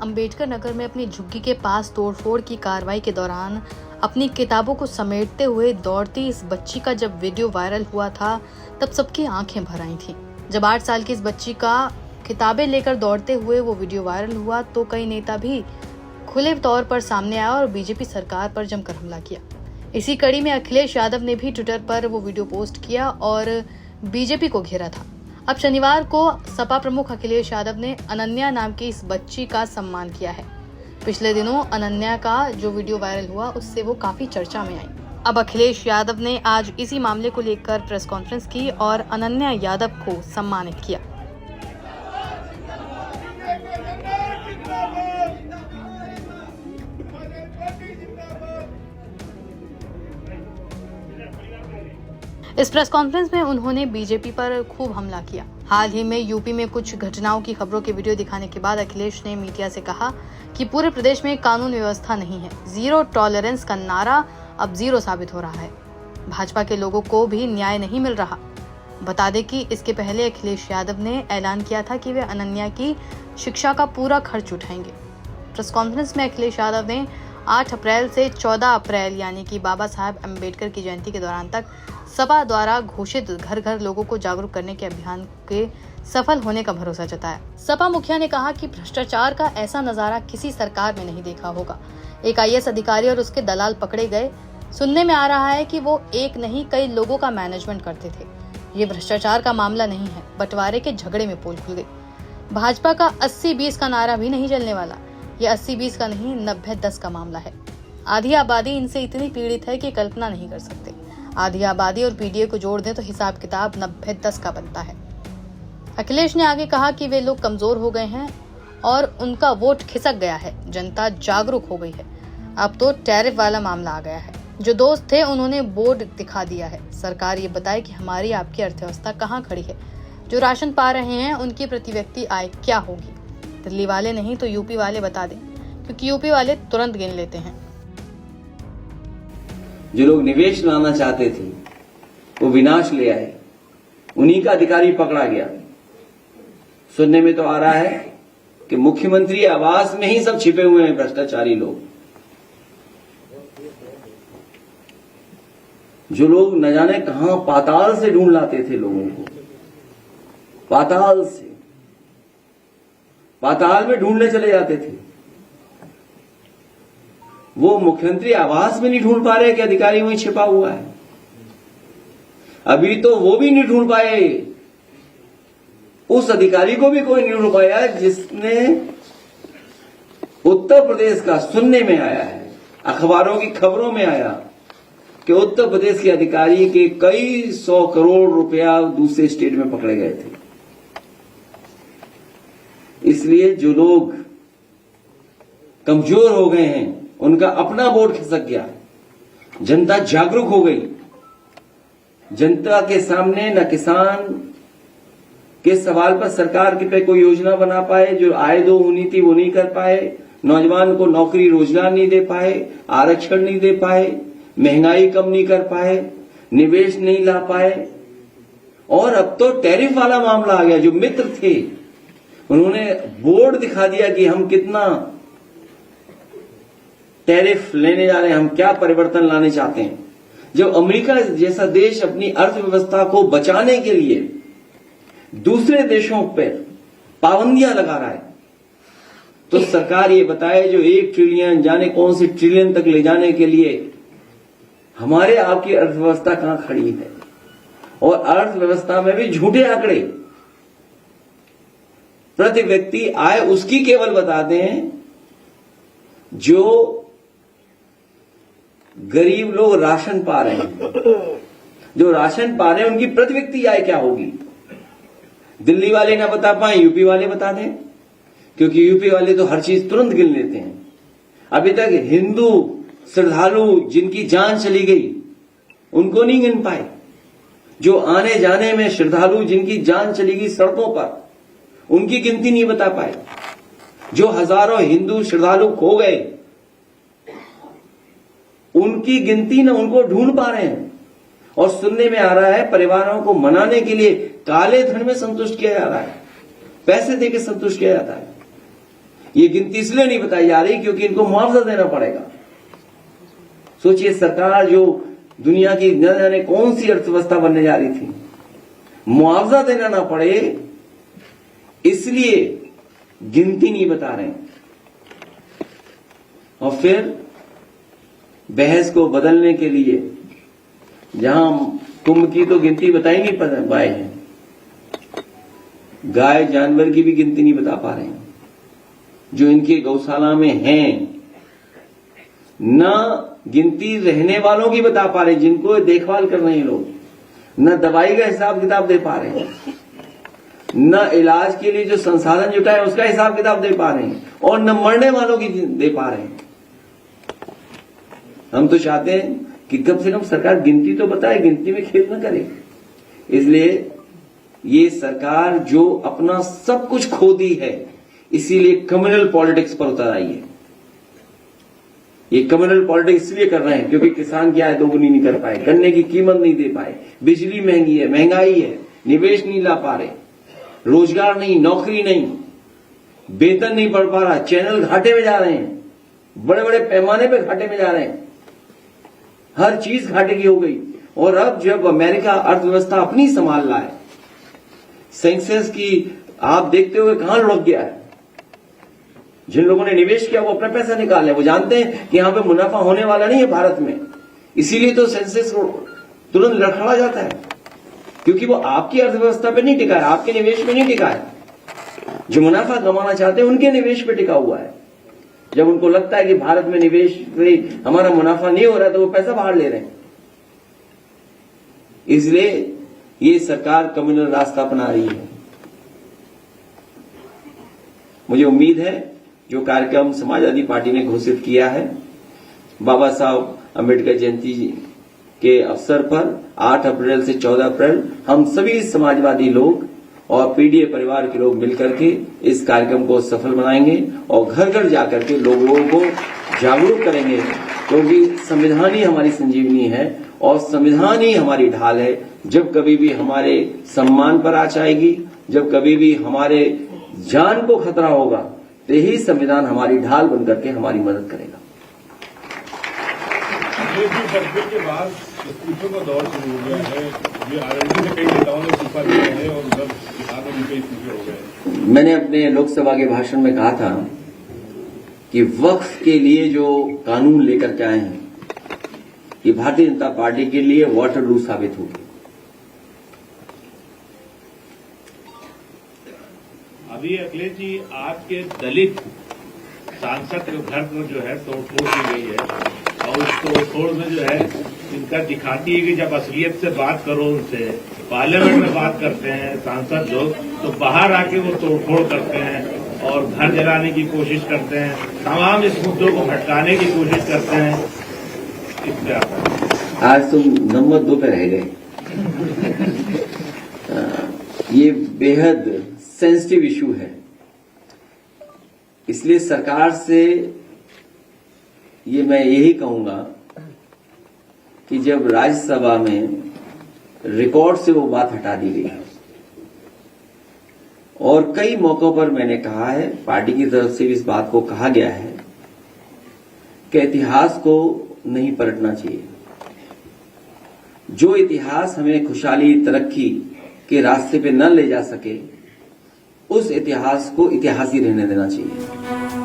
अंबेडकर नगर में अपनी झुग्गी के पास तोड़फोड़ की कार्रवाई के दौरान अपनी किताबों को समेटते हुए दौड़ती इस बच्ची का जब वीडियो वायरल हुआ था तब सबकी आंखें भर आई थीं। जब 8 साल की इस बच्ची का किताबें लेकर दौड़ते हुए वो वीडियो वायरल हुआ तो कई नेता भी खुले तौर पर सामने आया और बीजेपी सरकार पर जमकर हमला किया। इसी कड़ी में अखिलेश यादव ने भी ट्विटर पर वो वीडियो पोस्ट किया और बीजेपी को घेरा था। अब शनिवार को सपा प्रमुख अखिलेश यादव ने अनन्या नाम की इस बच्ची का सम्मान किया है। पिछले दिनों अनन्या का जो वीडियो वायरल हुआ उससे वो काफी चर्चा में आई। अब अखिलेश यादव ने आज इसी मामले को लेकर प्रेस कॉन्फ्रेंस की और अनन्या यादव को सम्मानित किया। इस प्रेस कॉन्फ्रेंस में उन्होंने बीजेपी पर खूब हमला किया। हाल ही में यूपी में कुछ घटनाओं की खबरों के वीडियो दिखाने के बाद अखिलेश ने मीडिया से कहा कि पूरे प्रदेश में कानून व्यवस्था नहीं है। जीरो टॉलरेंस का नारा अब जीरो साबित हो रहा है। भाजपा के लोगों को भी न्याय नहीं मिल रहा। बता दें कि इसके पहले अखिलेश यादव ने ऐलान किया था कि वे अनन्या की शिक्षा का पूरा खर्च उठाएंगे। प्रेस कॉन्फ्रेंस में अखिलेश यादव ने 8 अप्रैल से 14 अप्रैल यानी कि बाबा साहब अम्बेडकर की जयंती के दौरान तक सपा द्वारा घोषित घर घर लोगों को जागरूक करने के अभियान के सफल होने का भरोसा जताया। सपा मुखिया ने कहा कि भ्रष्टाचार का ऐसा नजारा किसी सरकार में नहीं देखा होगा। एक आईएएस अधिकारी और उसके दलाल पकड़े गए। सुनने में आ रहा है कि वो एक नहीं कई लोगों का मैनेजमेंट करते थे। ये भ्रष्टाचार का मामला नहीं है, बंटवारे के झगड़े में पोल खुल गई। भाजपा का 80-20 का नारा भी नहीं चलने वाला। ये 80-20 का नहीं 90-10 का मामला है। आधी आबादी इनसे इतनी पीड़ित है कि कल्पना नहीं कर सकते। आधी आबादी और पीडीए को जोड़ दें तो हिसाब किताब 90-10 का बनता है। अखिलेश ने आगे कहा कि वे लोग कमजोर हो गए हैं और उनका वोट खिसक गया है। जनता जागरूक हो गई है। अब तो टैरिफ वाला मामला आ गया है। जो दोस्त थे उन्होंने बोर्ड दिखा दिया है। सरकार ये बताए कि हमारी आपकी अर्थव्यवस्था कहाँ खड़ी है। जो राशन पा रहे हैं उनकी प्रति व्यक्ति आय क्या होगी। दिल्ली वाले नहीं तो यूपी वाले बता दें, क्योंकि यूपी वाले तुरंत गिन लेते हैं। जो लोग निवेश लाना चाहते थे वो विनाश ले आए। उन्हीं का अधिकारी पकड़ा गया। सुनने में तो आ रहा है कि मुख्यमंत्री आवास में ही सब छिपे हुए हैं भ्रष्टाचारी लोग। जो लोग न जाने कहां पाताल से ढूंढ लाते थे लोगों को, पाताल में ढूंढने चले जाते थे। वो मुख्यमंत्री आवास में नहीं ढूंढ पा रहे कि अधिकारी वहीं छिपा हुआ है। अभी तो वो भी नहीं ढूंढ पाए। उस अधिकारी को भी कोई नहीं ढूंढ पाया जिसने उत्तर प्रदेश का, सुनने में आया है, अखबारों की खबरों में आया कि उत्तर प्रदेश के अधिकारी के कई 100 करोड़ रुपया दूसरे स्टेट में पकड़े गए थे। इसलिए जो लोग कमजोर हो गए हैं उनका अपना वोट खिसक गया। जनता जागरूक हो गई। जनता के सामने न किसान के सवाल पर सरकार के पे कोई योजना बना पाए। जो आय दो होनी थी वो नहीं कर पाए। नौजवान को नौकरी रोजगार नहीं दे पाए, आरक्षण नहीं दे पाए, महंगाई कम नहीं कर पाए, निवेश नहीं ला पाए। और अब तो टैरिफ वाला मामला आ गया। जो मित्र थे उन्होंने बोर्ड दिखा दिया कि हम कितना टैरिफ लेने जा रहे हैं, हम क्या परिवर्तन लाने चाहते हैं। जब अमेरिका जैसा देश अपनी अर्थव्यवस्था को बचाने के लिए दूसरे देशों पर पाबंदियां लगा रहा है तो सरकार ये बताए जो 1 ट्रिलियन जाने कौन से ट्रिलियन तक ले जाने के लिए हमारे आपकी अर्थव्यवस्था कहां खड़ी है। और अर्थव्यवस्था में भी झूठे आंकड़े। प्रति व्यक्ति आय उसकी केवल बताते हैं जो गरीब लोग राशन पा रहे हैं। जो राशन पा रहे हैं उनकी प्रति व्यक्ति आय क्या होगी। दिल्ली वाले ना बता पाए, यूपी वाले बता दें, क्योंकि यूपी वाले तो हर चीज तुरंत गिन लेते हैं। अभी तक हिंदू श्रद्धालु जिनकी जान चली गई उनको नहीं गिन पाए। जो आने जाने में श्रद्धालु जिनकी जान चली गई सड़कों पर, उनकी गिनती नहीं बता पाए। जो हजारों हिंदू श्रद्धालु खो गए उनकी गिनती न उनको ढूंढ पा रहे हैं। और सुनने में आ रहा है परिवारों को मनाने के लिए काले धन में संतुष्ट किया जा रहा है, पैसे देकर संतुष्ट किया जाता है। ये गिनती इसलिए नहीं बताई जा रही क्योंकि इनको मुआवजा देना पड़ेगा। सोचिए, सरकार जो दुनिया की न जाने कौन सी अर्थव्यवस्था बनने जा रही थी, मुआवजा देना ना पड़े इसलिए गिनती नहीं बता रहे। और फिर बहस को बदलने के लिए जहां कुंभ की तो गिनती बताई नहीं पाए हैं, गाय जानवर की भी गिनती नहीं बता पा रहे हैं जो इनके गौशाला में हैं, न गिनती रहने वालों की बता पा रहे जिनको देखभाल कर रहे हैं लोग, न दवाई का हिसाब किताब दे पा रहे हैं, न इलाज के लिए जो संसाधन जुटाए उसका हिसाब किताब दे पा रहे हैं, और न मरने वालों की दे पा रहे हैं। हम तो चाहते हैं कि कम से कम सरकार गिनती तो बताए, गिनती में खेल न करे। इसलिए ये सरकार जो अपना सब कुछ खो दी है, इसीलिए कम्युनल पॉलिटिक्स पर उतर आई है। ये कम्युनल पॉलिटिक्स इसलिए कर रहे हैं क्योंकि किसान की आय दोगुनी नहीं कर पाए, गन्ने की कीमत नहीं दे पाए, बिजली महंगी है, महंगाई है, निवेश नहीं ला पा रहे, रोजगार नहीं, नौकरी नहीं, वेतन नहीं बढ़ पा रहा, चैनल घाटे में जा रहे हैं, बड़े बड़े पैमाने पे घाटे में जा रहे हैं, हर चीज घाटे की हो गई। और अब जब अमेरिका अर्थव्यवस्था अपनी संभाल रहा है, सेंसेक्स की आप देखते हुए कहां लुढ़क गया है। जिन लोगों ने निवेश किया वो अपना पैसा निकाल है, वो जानते हैं कि यहां पे मुनाफा होने वाला नहीं है भारत में, इसीलिए तो सेंसेक्स तुरंत लड़खड़ा जाता है क्योंकि वो आपकी अर्थव्यवस्था पे नहीं टिका है, आपके निवेश पे नहीं टिका है। जो मुनाफा कमाना चाहते हैं उनके निवेश पे टिका हुआ है। जब उनको लगता है कि भारत में निवेश में हमारा मुनाफा नहीं हो रहा तो वो पैसा बाहर ले रहे हैं। इसलिए ये सरकार कम्युनल रास्ता अपना रही है। मुझे उम्मीद है जो कार्यक्रम समाजवादी पार्टी ने घोषित किया है, बाबा साहब अम्बेडकर जयंती के अवसर पर 8 अप्रैल से 14 अप्रैल हम सभी समाजवादी लोग और पीडीए परिवार के लोग मिलकर के इस कार्यक्रम को सफल बनाएंगे और घर घर जाकर के लोगों को जागरूक करेंगे, क्योंकि संविधान ही हमारी संजीवनी है और संविधान ही हमारी ढाल है। जब कभी भी हमारे सम्मान पर आंच आएगी, जब कभी भी हमारे जान को खतरा होगा, तो यही संविधान हमारी ढाल बनकर के हमारी मदद करेगा। के बाद इस्तीफों का दौर शुरू हो गया है। ये आरएलडी से कई नेताओं ने इस्तीफा दिया है और उधर बिहार में भी कई इस्तीफे हो गए। मैंने अपने लोकसभा के भाषण में कहा था कि वक्फ के लिए जो कानून लेकर के आए हैं, ये भारतीय जनता पार्टी के लिए वाटरलू साबित होगी। अभी अखिलेश जी, आपके दलित सांसद के घर पर जो है तोड़फोड़ की गई है और उस तोड़फोड़ में जो है इनका दिखाती है कि जब असलियत से बात करो, उनसे पार्लियामेंट में बात करते हैं सांसद लोग, तो बाहर आके वो तोड़फोड़ करते हैं और घर जलाने की कोशिश करते हैं, तमाम इस मुद्दों को भटकाने की कोशिश करते हैं। इसलिए आज तुम नंबर 2 पे रह गए। ये बेहद सेंसिटिव इशू है, इसलिए सरकार से ये मैं यही कहूंगा कि जब राज्यसभा में रिकॉर्ड से वो बात हटा दी गई और कई मौकों पर मैंने कहा है, पार्टी की तरफ से भी इस बात को कहा गया है कि इतिहास को नहीं पलटना चाहिए। जो इतिहास हमें खुशहाली तरक्की के रास्ते पे न ले जा सके, उस इतिहास को इतिहास ही रहने देना चाहिए।